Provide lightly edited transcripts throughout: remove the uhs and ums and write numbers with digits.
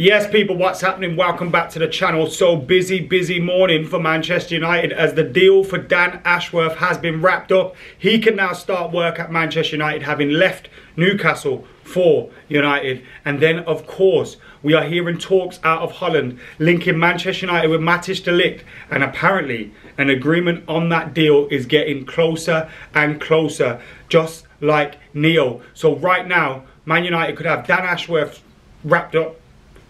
Yes, people, what's happening? Welcome back to the channel. So busy morning for Manchester United as the deal for Dan Ashworth has been wrapped up. He can now start work at Manchester United, having left Newcastle for United. And then, of course, we are hearing talks out of Holland linking Manchester United with Ligt, and apparently an agreement on that deal is getting closer and closer, just like Neo. So right now, Man United could have Dan Ashworth wrapped up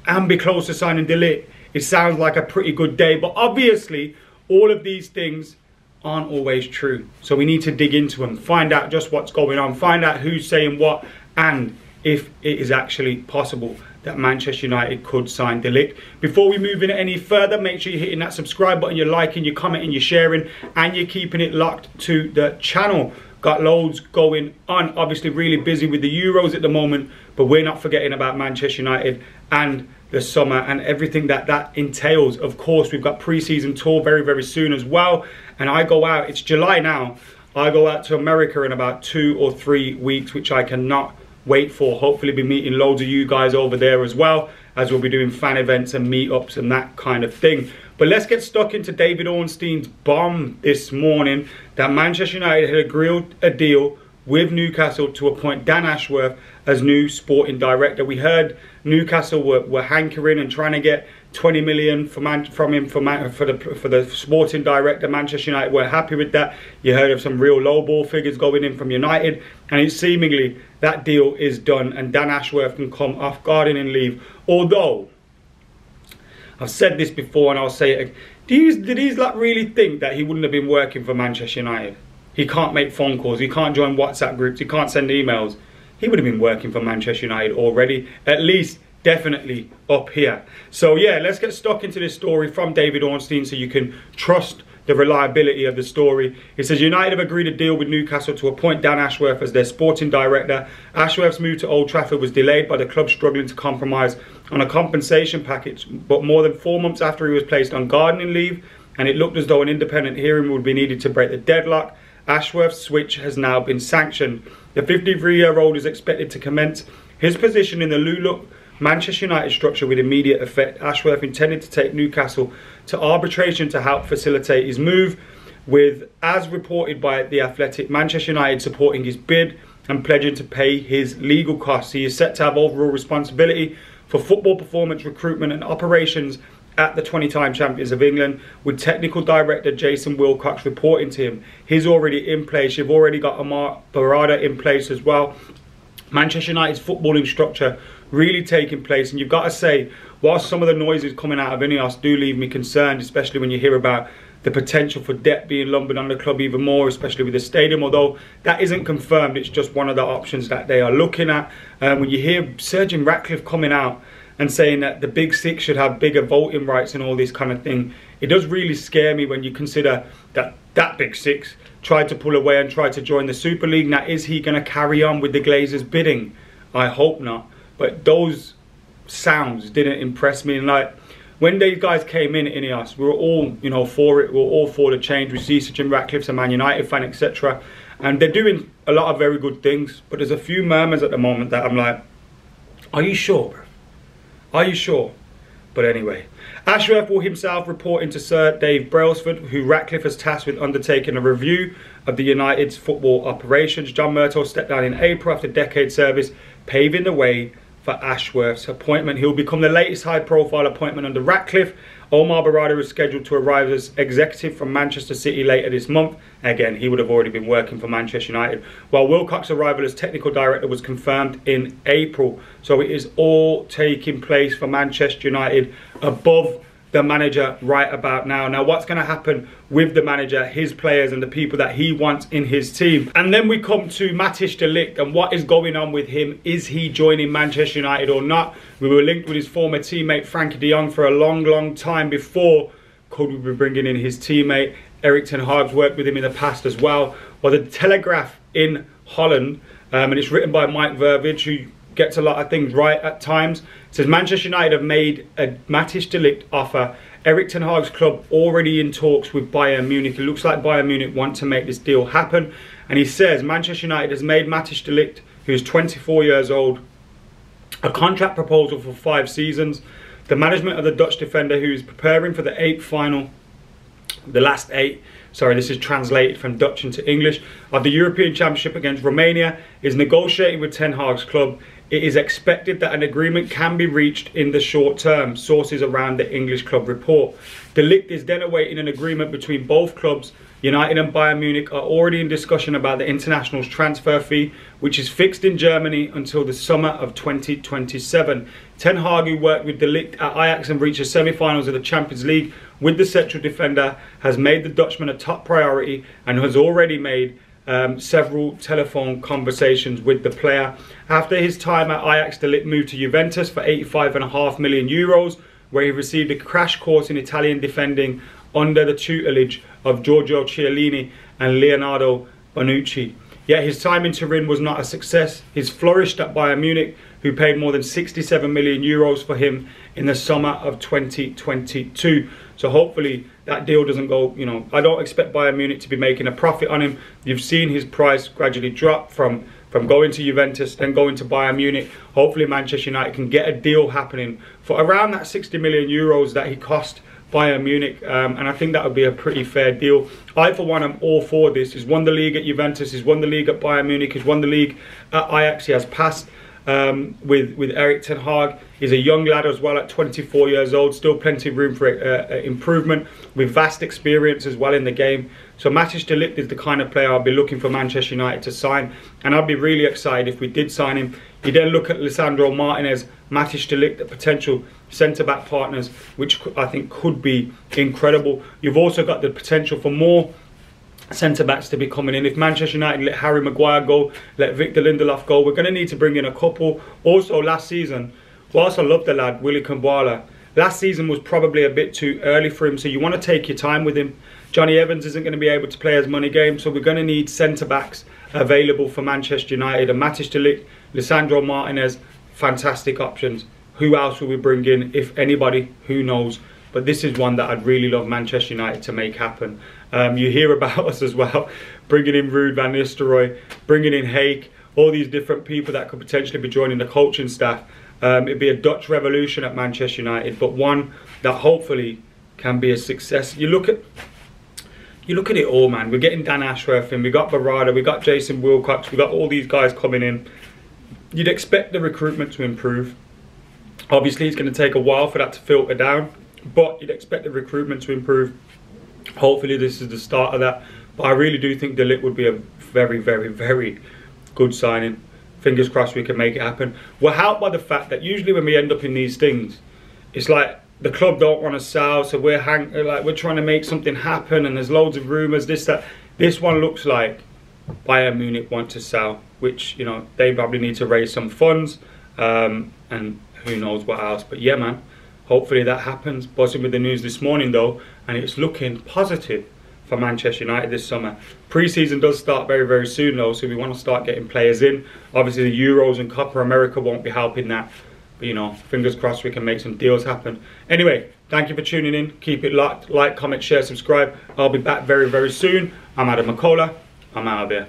and be close to signing Ligt. It sounds like a pretty good day, but obviously all of these things aren't always true. So we need to dig into them, find out just what's going on, find out who's saying what, and if it is actually possible that Manchester United could sign Ligt. Before we move in any further, make sure you're hitting that subscribe button, you're liking, you're commenting, you're sharing, and you're keeping it locked to the channel. Got loads going on. Obviously really busy with the Euros at the moment, but we're not forgetting about Manchester United and the summer and everything that entails. Of course, we've got pre-season tour very soon as well, and I go out, it's July now, I go out to America in about 2 or 3 weeks, which I cannot wait for. Hopefully be meeting loads of you guys over there as well, as we'll be doing fan events and meetups and that kind of thing. But let's get stuck into David Ornstein's bomb this morning that Manchester United had agreed a deal with Newcastle to appoint Dan Ashworth as new sporting director. We heard Newcastle were hankering and trying to get 20 million from him for the sporting director. Manchester United weren't happy with that. You heard of some real lowball figures going in from United, and it's seemingly that deal is done and Dan Ashworth can come off gardening leave. Although I've said this before and I'll say it again, did these lot really think that he wouldn't have been working for Manchester United? He can't make phone calls, he can't join WhatsApp groups, he can't send emails. He would have been working for Manchester United already, at least definitely up here. So yeah, let's get stuck into this story from David Ornstein so you can trust the reliability of the story. It says United have agreed a deal with Newcastle to appoint Dan Ashworth as their sporting director. Ashworth's move to Old Trafford was delayed by the club struggling to compromise on a compensation package, but more than 4 months after he was placed on gardening leave and it looked as though an independent hearing would be needed to break the deadlock, Ashworth's switch has now been sanctioned. The 53-year-old is expected to commence his position in the Ligt Manchester United structure with immediate effect. Ashworth intended to take Newcastle to arbitration to help facilitate his move, with, as reported by The Athletic, Manchester United supporting his bid and pledging to pay his legal costs. He is set to have overall responsibility for football performance, recruitment and operations at the 20-time champions of England, with technical director Jason Wilcox reporting to him. He's already in place. You've already got Amar Barada in place as well. Manchester United's footballing structure really taking place, and you've got to say, whilst some of the noises coming out of Ineos do leave me concerned, especially when you hear about the potential for debt being lumbered on the club even more, especially with the stadium, although that isn't confirmed, it's just one of the options that they are looking at. When you hear Sir Jim Ratcliffe coming out and saying that the Big Six should have bigger voting rights and all this kind of thing, it does really scare me when you consider that that Big Six tried to pull away and tried to join the Super League. Now, is he going to carry on with the Glazers bidding? I hope not. But those sounds didn't impress me. And like, when these guys came in Ineos, we were all, you know, for it. We were all for the change. We see Sir Jim Ratcliffe's a Man United fan, etc. And they're doing a lot of very good things. But there's a few murmurs at the moment that I'm like, are you sure, bro? Are you sure? But anyway, Ashworth will himself report into Sir Dave Brailsford, who Ratcliffe has tasked with undertaking a review of the United's football operations. John Murtaugh stepped down in April after decade service, paving the way for Ashworth's appointment. He'll become the latest high-profile appointment under Ratcliffe. Omar Barada is scheduled to arrive as executive from Manchester City later this month. Again, he would have already been working for Manchester United, while Wilcox's arrival as technical director was confirmed in April. So it is all taking place for Manchester United above the manager right about now. Now, what's going to happen with the manager, his players and the people that he wants in his team? And then we come to Ligt and what is going on with him. Is he joining Manchester United or not? We were linked with his former teammate Frankie de Jong for a long time before. Could we be bringing in his teammate? Erik ten Hag's worked with him in the past as well. Well, the Telegraph in Holland, and it's written by Mike Vervage, who gets a lot of things right at times. It says Manchester United have made a Ligt offer. Erik ten Hag's club already in talks with Bayern Munich. It looks like Bayern Munich want to make this deal happen. And he says Manchester United has made Ligt, who is 24 years old, a contract proposal for 5 seasons. The management of the Dutch defender, who is preparing for the last eight, sorry, this is translated from Dutch into English, of the European Championship against Romania, is negotiating with Ten Hag's club. It is expected that an agreement can be reached in the short term, sources around the English club report. De Ligt is then awaiting an agreement between both clubs. United and Bayern Munich are already in discussion about the international's transfer fee, which is fixed in Germany until the summer of 2027. Ten Hag, who worked with De Ligt at Ajax and reached the semi-finals of the Champions League with the central defender, has made the Dutchman a top priority and has already made several telephone conversations with the player. After his time at Ajax, De Ligt moved to Juventus for €85.5 million, where he received a crash course in Italian defending under the tutelage of Giorgio Chiellini and Leonardo Bonucci. Yet his time in Turin was not a success. He's flourished at Bayern Munich, who paid more than €67 million for him in the summer of 2022. So hopefully that deal doesn't go, you know, I don't expect Bayern Munich to be making a profit on him. You've seen his price gradually drop from going to Juventus, then going to Bayern Munich. Hopefully Manchester United can get a deal happening for around that €60 million that he cost Bayern Munich, and I think that would be a pretty fair deal. I, for one, am all for this. He's won the league at Juventus, he's won the league at Bayern Munich, he's won the league at Ajax. He has passed with Erik ten Hag. He's a young lad as well at 24 years old, still plenty of room for improvement, with vast experience as well in the game. So Matthijs de Ligt is the kind of player I'll be looking for Manchester United to sign, and I'd be really excited if we did sign him. You then look at Lisandro Martinez, Matthijs de Ligt, the potential centre-back partners, which I think could be incredible. You've also got the potential for more centre-backs to be coming in. If Manchester United let Harry Maguire go, let Victor Lindelof go, we're going to need to bring in a couple. Also, last season, whilst I love the lad, Willy Kambwala, last season was probably a bit too early for him, so you want to take your time with him. Johnny Evans isn't going to be able to play his money game, so we're going to need centre-backs available for Manchester United. And Matthijs de Ligt, Lisandro Martinez, fantastic options. Who else will we bring in? If anybody, who knows? But this is one that I'd really love Manchester United to make happen. You hear about us as well, bringing in Ruud van Nistelrooy, bringing in Hake, all these different people that could potentially be joining the coaching staff. It'd be a Dutch revolution at Manchester United, but one that hopefully can be a success. You look at it all, man. We're getting Dan Ashworth in, we got Barada, we got Jason Wilcox, we got all these guys coming in. You'd expect the recruitment to improve. Obviously, it's going to take a while for that to filter down, but you'd expect the recruitment to improve. Hopefully, this is the start of that. But I really do think De Ligt would be a very, very, very good signing. Fingers crossed we can make it happen. We're helped by the fact that usually when we end up in these things, it's like the club don't want to sell, so we're trying to make something happen, and there's loads of rumours, this, that. This one looks like Bayern Munich want to sell, which, you know, they probably need to raise some funds, and who knows what else. But yeah, man, hopefully that happens. Buzzing with the news this morning though, and it's looking positive for Manchester United this summer. Pre-season does start very, very soon though, so we want to start getting players in. Obviously the Euros and Copa America won't be helping that, but you know, fingers crossed we can make some deals happen. Anyway, thank you for tuning in. Keep it locked. Like, comment, share, subscribe. I'll be back very, very soon. I'm AdamMcKola. I'm out of here.